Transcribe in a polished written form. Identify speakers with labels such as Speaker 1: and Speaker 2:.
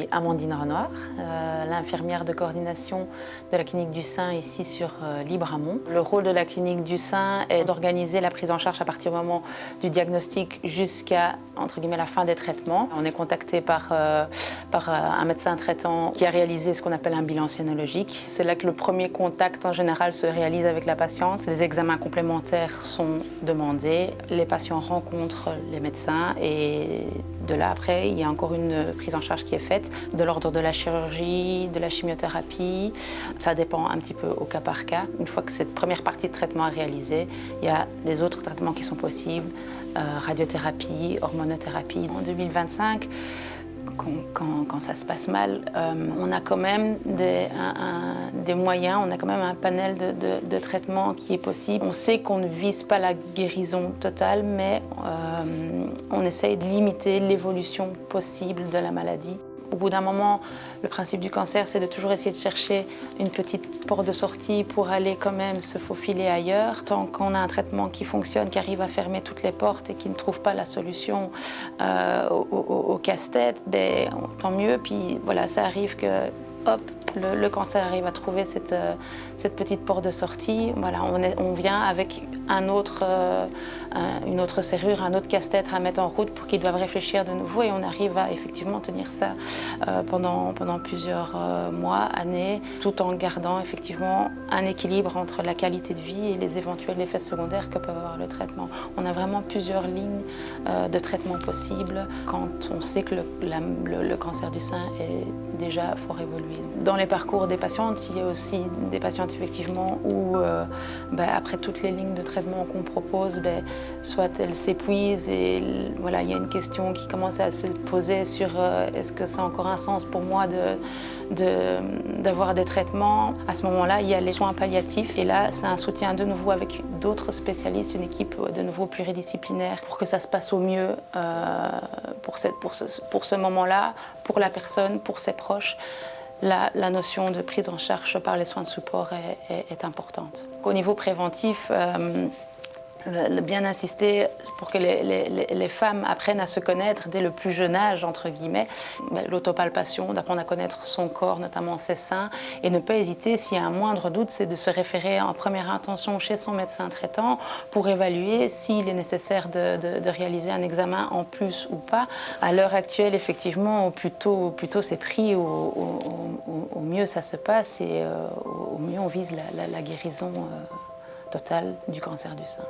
Speaker 1: suis Amandine Renoir, l'infirmière de coordination de la clinique du sein ici sur Libramont. Le rôle de la clinique du sein est d'organiser la prise en charge à partir du moment du diagnostic jusqu'à entre guillemets la fin des traitements. On est contacté par un médecin traitant qui a réalisé ce qu'on appelle un bilan sénologique. C'est là que le premier contact en général se réalise avec la patiente. Les examens complémentaires sont demandés, les patients rencontrent les médecins et de là après il y a encore une prise en charge qui est faite de l'ordre de la chirurgie, de la chimiothérapie. Ça dépend un petit peu au cas par cas. Une fois que cette première partie de traitement est réalisée, il y a les autres traitements qui sont possibles, radiothérapie, hormonothérapie. En 2025, quand ça se passe mal, on a quand même des moyens, on a quand même un panel de traitements qui est possible. On sait qu'on ne vise pas la guérison totale, mais on essaye de limiter l'évolution possible de la maladie. Au bout d'un moment, le principe du cancer, c'est de toujours essayer de chercher une petite porte de sortie pour aller quand même se faufiler ailleurs. Tant qu'on a un traitement qui fonctionne, qui arrive à fermer toutes les portes et qui ne trouve pas la solution au casse-tête, ben, tant mieux. Puis voilà, ça arrive que, hop, le cancer arrive à trouver cette petite porte de sortie. Voilà, on vient avec une autre serrure, un autre casse-tête à mettre en route pour qu'ils doivent réfléchir de nouveau et on arrive à effectivement tenir ça pendant plusieurs mois, années, tout en gardant effectivement un équilibre entre la qualité de vie et les éventuels effets secondaires que peut avoir le traitement. On a vraiment plusieurs lignes de traitement possibles quand on sait que le cancer du sein est déjà fort évolué. Dans les parcours des patientes, il y a aussi des patientes effectivement où après toutes les lignes de traitement qu'on propose, soit elles s'épuisent et voilà, il y a une question qui commence à se poser sur est-ce que ça a encore un sens pour moi d'avoir des traitements. À ce moment-là, il y a les soins palliatifs et là, c'est un soutien de nouveau avec d'autres spécialistes, une équipe de nouveau pluridisciplinaire pour que ça se passe au mieux pour ce moment-là, pour la personne, pour ses proches. La notion de prise en charge par les soins de support est importante. Au niveau préventif, bien insister pour que les femmes apprennent à se connaître dès le plus jeune âge, entre guillemets. L'autopalpation, d'apprendre à connaître son corps, notamment ses seins, et ne pas hésiter, s'il y a un moindre doute, c'est de se référer en première intention chez son médecin traitant pour évaluer s'il est nécessaire de réaliser un examen en plus ou pas. À l'heure actuelle, effectivement, au plus tôt c'est pris, au mieux ça se passe et au mieux on vise la guérison totale du cancer du sein.